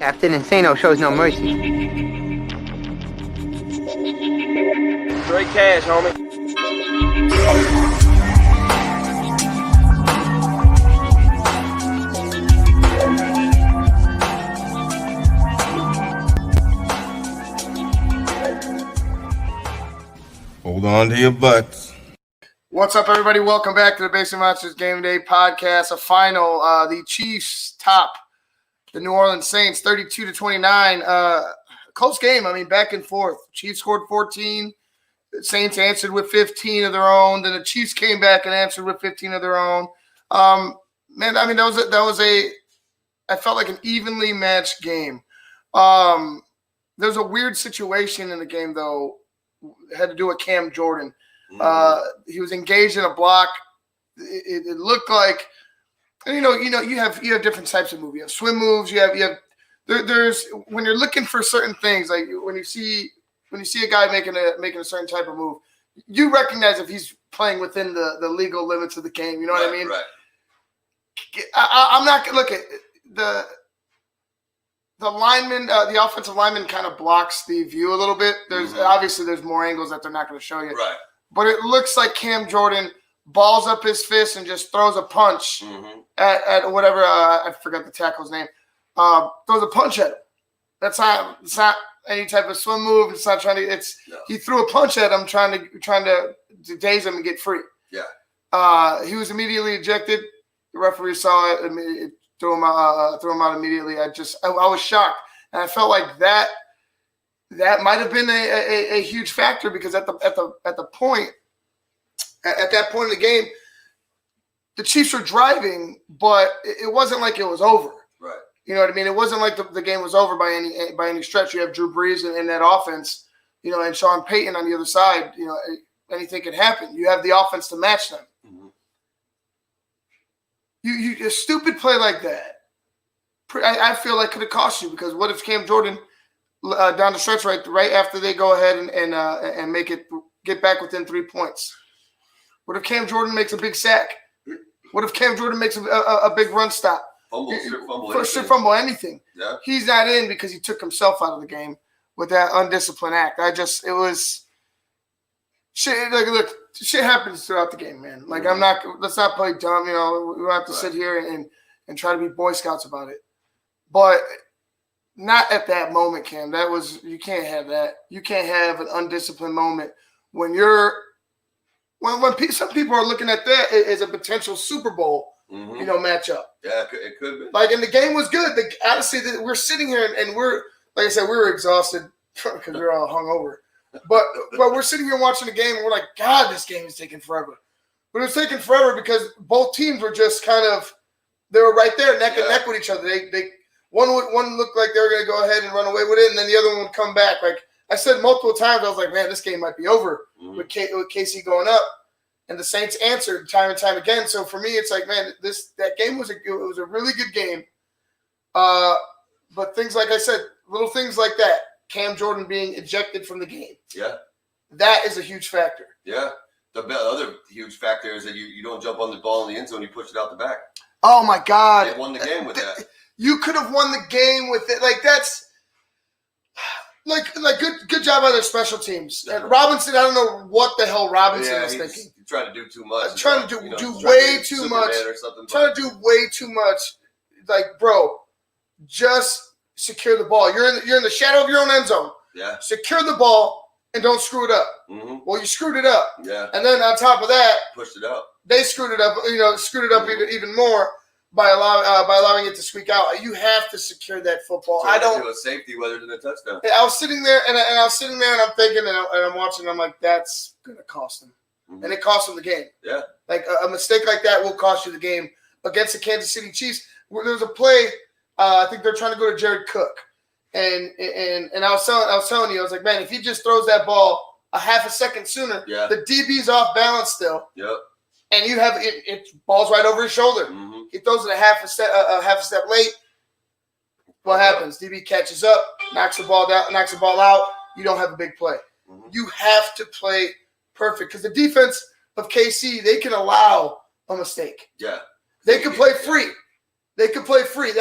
Captain Insano shows no mercy. Straight cash, homie. Hold on to your butts. What's up, everybody? Welcome back to the Basement Monsters Game Day podcast. A final, the Chiefs top the New Orleans Saints 32-29. Close game. I mean, back and forth. Chiefs scored 14. The Saints answered with 15 of their own. Then the Chiefs came back and answered with 15 of their own. Man, I mean, I felt like an evenly matched game. There's a weird situation in the game, though. It had to do with Cam Jordan. He was engaged in a block. It looked like, you have different types of moves. You have swim moves. There's when you're looking for certain things, like when you see a guy making a certain type of move, you recognize if he's playing within the legal limits of the game. You know what I mean? Right. I'm not look at the lineman, the offensive lineman kind of blocks the view a little bit. Obviously there's more angles that they're not going to show you. Right. But it looks like Cam Jordan balls up his fist and just throws a punch at whatever, I forgot the tackle's name, throws a punch at him. It's not any type of swim move. It's not trying to, he threw a punch at him trying to daze him and get free. Yeah. He was immediately ejected. The referee saw it and threw him out immediately. I was shocked. And I felt like that might have been a huge factor because at that point in the game, the Chiefs were driving, but it wasn't like it was over. Right. You know what I mean? It wasn't like the game was over by any stretch. You have Drew Brees in that offense, and Sean Payton on the other side. Anything could happen. You have the offense to match them. A stupid play like that, I feel like could have cost you, because what if Cam Jordan down the stretch right after they go ahead and make it get back within 3 points? What if Cam Jordan makes a big sack? What if Cam Jordan makes a big run stop? Strip fumble, anything. Yeah. He's not in because he took himself out of the game with that undisciplined act. It was shit. Like, look, shit happens throughout the game, man. Like, let's not play dumb. We don't have to sit here and try to be Boy Scouts about it. But not at that moment, Cam. You can't have that. You can't have an undisciplined moment when some people are looking at that as a potential Super Bowl, matchup. Yeah, it could be. Like, and the game was good. Honestly, we're sitting here and we're, like I said, we were exhausted because we were all hungover. But we're sitting here watching the game and we're like, God, this game is taking forever. But it was taking forever because both teams were just they were right there neck and neck with each other. One looked like they were going to go ahead and run away with it, and then the other one would come back. Like I said multiple times, I was like, man, this game might be over with KC going up. And the Saints answered time and time again. So for me, it's like, man, that game was a really good game. But things like I said, little things like that, Cam Jordan being ejected from the game. Yeah. That is a huge factor. Yeah. The other huge factor is that you don't jump on the ball in the end zone, you push it out the back. Oh, my God. They won the game with that. You could have won the game with it. Like, that's like good job on their special teams. And Robinson, I don't know what the hell Robinson was thinking. He's trying to do too much. Trying to do way too much. Trying to do way too much. Like, bro, just secure the ball. You're in the shadow of your own end zone. Yeah. Secure the ball and don't screw it up. Well, you screwed it up. Yeah. And then on top of that, pushed it up. They screwed it up. Even more by allowing it to squeak out. You have to secure that football. So I don't do a safety whether than a touchdown. I was sitting there and I'm thinking and I'm watching. I'm like, that's gonna cost them, and it cost them the game. Yeah. Like a mistake like that will cost you the game against the Kansas City Chiefs. There was a play. I think they're trying to go to Jared Cook, and I was telling you, I was like, man, if he just throws that ball a half a second sooner, the DB's off balance still. Yep. And you have it balls right over his shoulder. He throws it a half a step late. What happens? DB catches up, knocks the ball out. You don't have a big play. You have to play perfect because the defense of KC, they can allow a mistake. Yeah. They can play free. They can play free.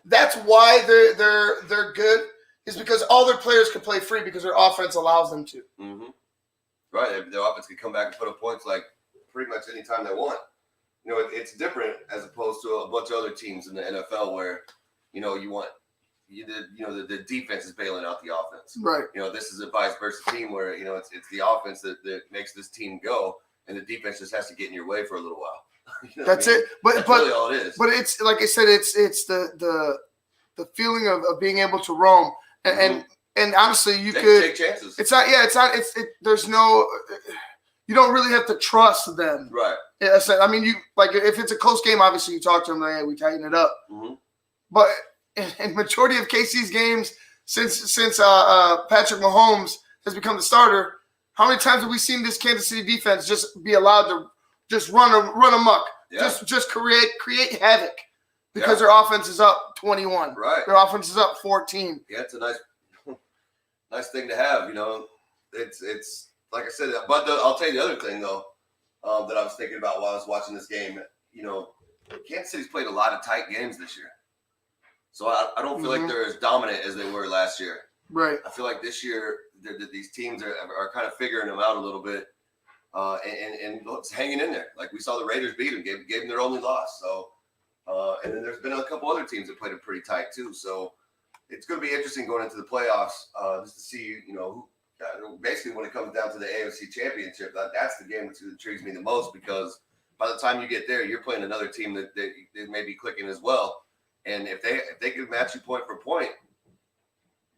that's why they're good, is because all their players can play free because their offense allows them to. Mm-hmm. Right, their offense can come back and put up points like pretty much any time they want. You know, it's different as opposed to a bunch of other teams in the NFL where, you know, the defense is bailing out the offense. Right. You know, this is a vice versa team where, you know, it's the offense that makes this team go, and the defense just has to get in your way for a little while. You know That's what I mean? it. But That's really all it is. But it's like I said, it's the feeling of being able to roam and honestly, you could take chances. There's no. You don't really have to trust them. Right. Yeah, so, I mean, you like if it's a close game, obviously you talk to them like, hey, we tighten it up. Mm-hmm. But in majority of KC's games since Patrick Mahomes has become the starter, how many times have we seen this Kansas City defense just be allowed to just run amok, just create havoc because their offense is up 21, right? Their offense is up 14. Yeah, it's a nice thing to have. You know, it's like I said. But I'll tell you the other thing though that I was thinking about while I was watching this game. You know, Kansas City's played a lot of tight games this year. So I don't feel like they're as dominant as they were last year. Right. I feel like this year these teams are kind of figuring them out a little bit and hanging in there. Like we saw the Raiders beat them, gave them their only loss. So and then there's been a couple other teams that played it pretty tight too. So it's going to be interesting going into the playoffs just to see, you know, basically when it comes down to the AFC Championship, that's the game that intrigues me the most because by the time you get there, you're playing another team that may be clicking as well. And if they can match you point for point,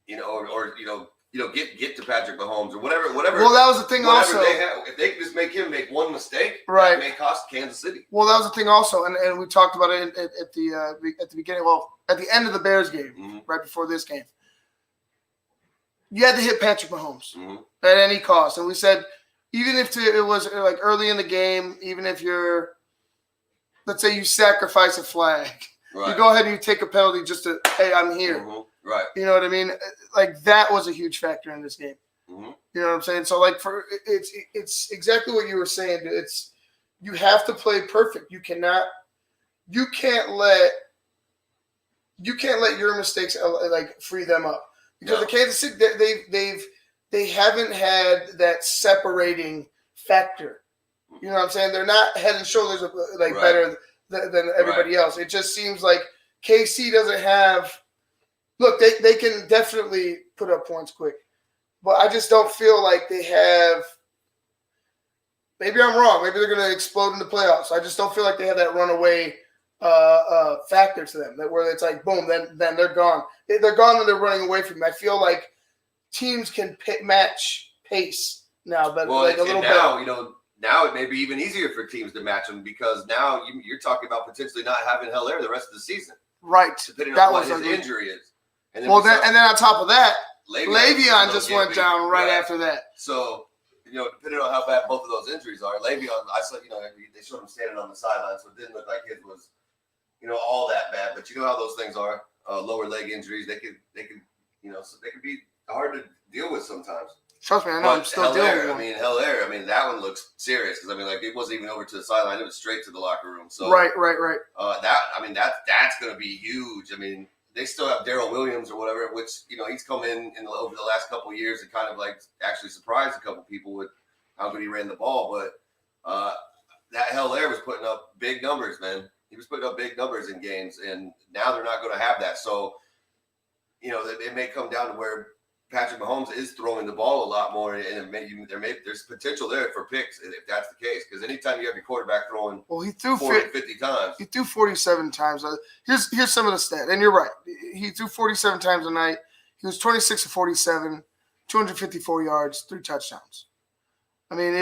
you know, or get to Patrick Mahomes or whatever. Well, that was the thing also. If they can just make him make one mistake, right, that may cost Kansas City. Well, that was the thing also, and we talked about it at the beginning. Well, at the end of the Bears game, right before this game, you had to hit Patrick Mahomes at any cost, and we said even if it was like early in the game, even if you're, let's say you sacrifice a flag. Right. You go ahead and you take a penalty just to, hey, I'm here. Mm-hmm. Right. You know what I mean? Like that was a huge factor in this game. Mm-hmm. You know what I'm saying? So like it's exactly what you were saying. It's you have to play perfect. You can't let your mistakes like free them up because the Kansas City they haven't had that separating factor. You know what I'm saying? They're not head and shoulders like better than everybody else. It just seems like KC doesn't have – look, they can definitely put up points quick. But I just don't feel like they have – maybe I'm wrong. Maybe they're going to explode in the playoffs. I just don't feel like they have that runaway factor to them, that where it's like, boom, then they're gone. They're gone and they're running away from me. I feel like teams can match pace now, but like a little now, better. You know, now it may be even easier for teams to match them because now you're talking about potentially not having Hilaire the rest of the season. Right. Depending on what his injury is. And then, and then on top of that, Le'Veon just went down right after that. So, you know, depending on how bad both of those injuries are, Le'Veon, I saw, you know, they showed him standing on the sideline, so it didn't look like his was, you know, all that bad. But you know how those things are, lower leg injuries. They could, you know, so they could be hard to deal with sometimes. Trust me, I know. I'm still dealing with one. Hilaire, that one looks serious because like it wasn't even over to the sideline; it was straight to the locker room. So right. That's going to be huge. I mean, they still have Darrell Williams or whatever, which you know he's come in over the last couple of years and kind of like actually surprised a couple people with how good he ran the ball. But that Hilaire was putting up big numbers, man. He was putting up big numbers in games, and now they're not going to have that. So you know, it may come down to where Patrick Mahomes is throwing the ball a lot more, and there's potential there for picks if that's the case. Because anytime you have your quarterback throwing, he threw 50 times. He threw 47 times. Here's some of the stats, and you're right. He threw 47 times a night. He was 26 of 47, 254 yards, 3 touchdowns. I mean,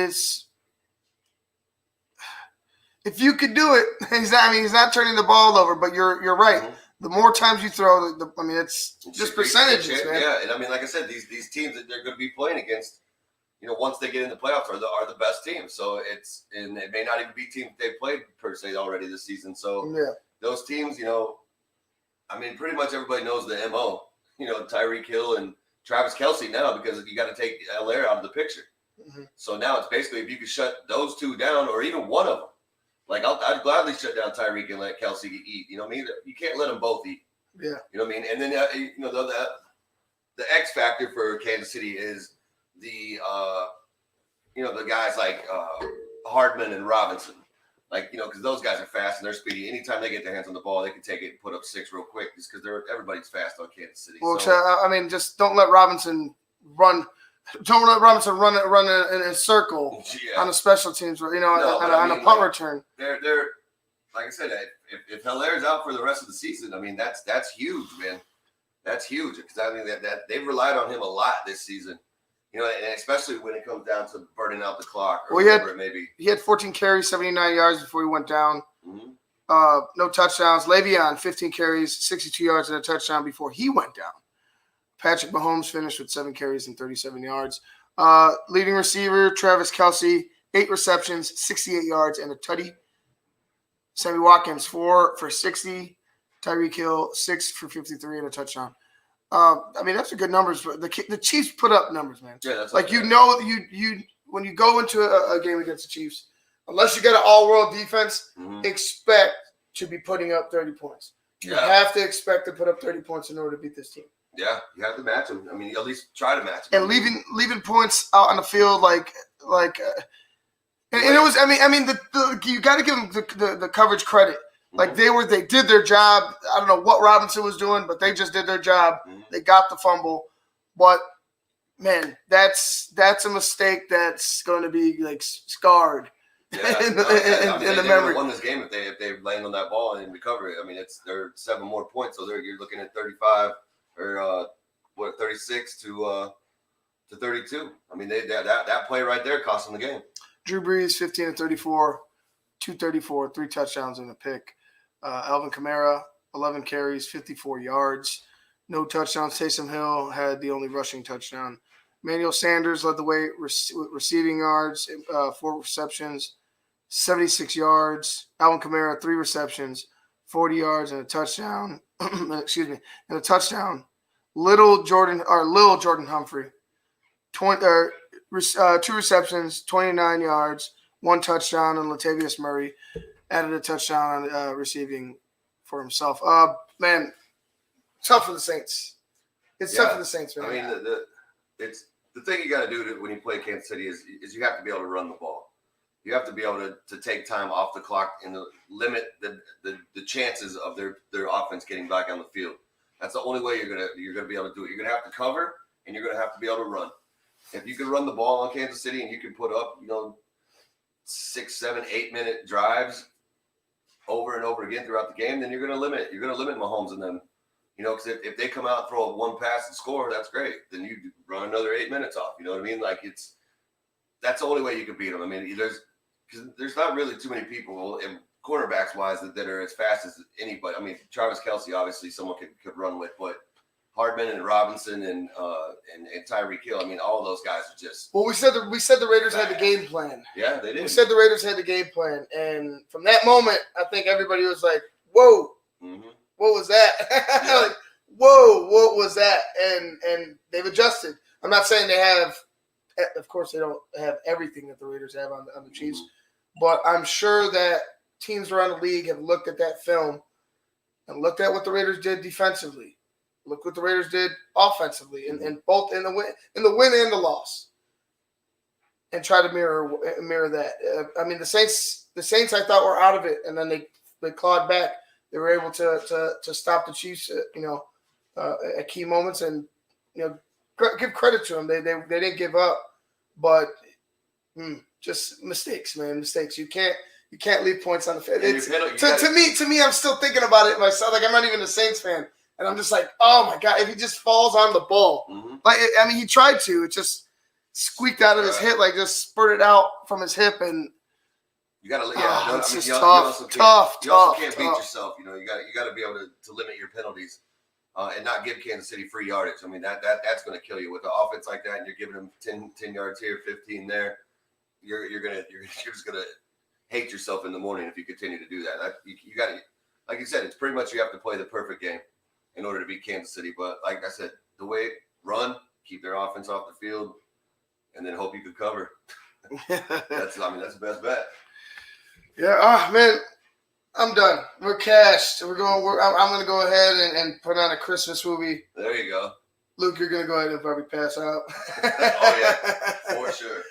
if you could do it, he's not turning the ball over. But you're right. Mm-hmm. The more times you throw, it's just percentages, man. Yeah, and like I said, these teams that they're going to be playing against, you know, once they get in the playoffs, are the best teams. So and it may not even be teams they've played per se already this season. So those teams, you know, pretty much everybody knows the MO. You know, Tyreek Hill and Travis Kelce now because you got to take Hilaire out of the picture. Mm-hmm. So now it's basically if you could shut those two down or even one of them. Like I'd gladly shut down Tyreek and let Kelce eat. You know what I mean? You can't let them both eat. Yeah. You know what I mean? And then the X factor for Kansas City is the the guys like Hardman and Robinson. Like, because those guys are fast and they're speedy. Anytime they get their hands on the ball, they can take it and put up 6 real quick just because everybody's fast on Kansas City. Well, So, just don't let Robinson run. Don't let Robinson run in a circle on the special teams, on a punt return. They're like I said, if Hilaire's out for the rest of the season, I mean that's huge, man. That's huge because I mean that they've relied on him a lot this season. And especially when it comes down to burning out the clock or whatever it may be. He had 14 carries, 79 yards before he went down. Mm-hmm. No touchdowns. Le'Veon, 15 carries, 62 yards and a touchdown before he went down. Patrick Mahomes finished with 7 carries and 37 yards. Leading receiver, Travis Kelce, 8 receptions, 68 yards and a tutty. Sammy Watkins, 4 for 60. Tyreek Hill, 6 for 53 and a touchdown. That's a good numbers. The Chiefs put up numbers, man. Yeah, that's like you when you go into a game against the Chiefs, unless you got an all-world defense, expect to be putting up 30 points. You have to expect to put up 30 points in order to beat this team. Yeah, you have to match them. I mean, at least try to match them. And leaving points out on the field and it was. You got to give them the coverage credit. Like they did their job. I don't know what Robinson was doing, but they just did their job. They got the fumble, but man, that's a mistake that's going to be like scarred in the memory. They won this game if they land on that ball and recover it. I mean, they're 7 more points, so you're looking at 35 or 36 to 32. I mean, that play right there cost them the game. Drew Brees 15 to 34, 234, 3 touchdowns and a pick. Alvin Kamara, 11 carries, 54 yards, no touchdowns. Taysom Hill had the only rushing touchdown. Emmanuel Sanders led the way with receiving yards, 4 receptions, 76 yards. Alvin Kamara, 3 receptions, 40 yards and a touchdown. And a touchdown. Little Jordan Humphrey, 2 receptions, 29 yards, 1 touchdown, and Latavius Murray added a touchdown on receiving for himself. Man, tough for the Saints. It's tough for the Saints, man. I mean, it's the thing you got to do when you play Kansas City is you have to be able to run the ball. You have to be able to take time off the clock and limit the chances of their offense getting back on the field. That's the only way you're gonna be able to do it. You're gonna have to cover and you're gonna have to be able to run. If you can run the ball on Kansas City and you can put up 6, 7, 8 minute drives over and over again throughout the game, then you're gonna limit Mahomes and them. Because if they come out and throw 1 pass and score, that's great. Then you run another 8 minutes off. You know what I mean? Like that's the only way you can beat them. I mean, there's not really too many people, and cornerbacks wise, that are as fast as anybody. I mean, Travis Kelce, obviously, someone could run with, but Hardman and Robinson and Tyreek Hill. I mean, all of those guys are just. Well, we said the Raiders had the game plan. Yeah, they did. We said the Raiders had the game plan, and from that moment, I think everybody was like, "Whoa, what was that?" Yeah. Like, "Whoa, what was that?" And they've adjusted. I'm not saying they have. Of course, they don't have everything that the Raiders have on the Chiefs, but I'm sure that teams around the league have looked at that film and looked at what the Raiders did defensively. Look what the Raiders did offensively, and both in the win and the loss, and try to mirror that. I mean, the Saints I thought were out of it, and then they clawed back. They were able to stop the Chiefs, at key moments, and give credit to them. They didn't give up, but just mistakes, man, mistakes. You can't leave points on the field. To me, I'm still thinking about it myself. Like, I'm not even a Saints fan. And I'm just like, oh my God, if he just falls on the ball. He tried to. It just squeaked out of his hip, like just spurted out from his hip. And you got to, it's just tough. You also can't beat yourself. You got to be able to limit your penalties and not give Kansas City free yardage. I mean, that's going to kill you with an offense like that. And you're giving them 10 yards here, 15 there. You're just going to hate yourself in the morning if you continue to do that. You got to, like you said, it's pretty much you have to play the perfect game in order to beat Kansas City. But like I said, the way run, keep their offense off the field, and then hope you could cover. That's the best bet. Yeah, man. I'm done. We're cashed. I'm going to go ahead and put on a Christmas movie. There you go. Luke, you're going to go ahead and probably pass out. Oh, yeah, for sure.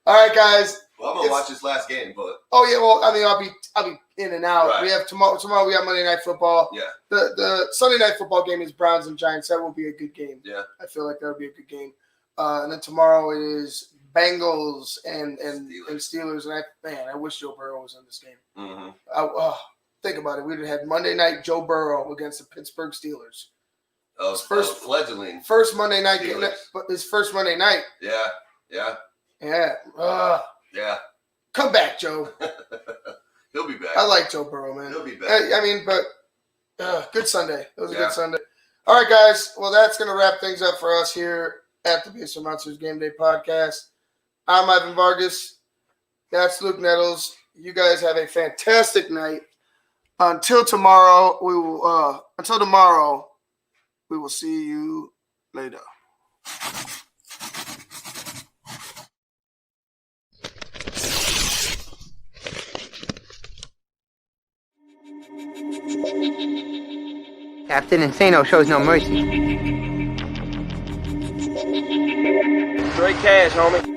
All right, guys. Well, I'm going to watch this last game, but. Oh, yeah, well, I mean, I'll be in and out. Right. We have tomorrow we have Monday Night Football. Yeah. The Sunday Night Football game is Browns and Giants. That will be a good game. Yeah. I feel like that would be a good game. And then tomorrow it is Bengals and Steelers. And I wish Joe Burrow was in this game. Mm-hmm. Think about it. We'd have had Monday night Joe Burrow against the Pittsburgh Steelers. Fledgling. First Monday night game, Steelers. but his first Monday night. Yeah. Yeah. Yeah. Yeah. Come back, Joe. He'll be back. I like Joe Burrow, man. He'll be back. I mean, but good Sunday. It was a good Sunday. All right, guys. Well, that's going to wrap things up for us here at the Basement Monsters Game Day Podcast. I'm Ivan Vargas. That's Luke Nettles. You guys have a fantastic night. Until tomorrow, we will see you later. Captain Insano shows no mercy. Straight cash, homie.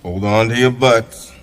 Hold on to your butts.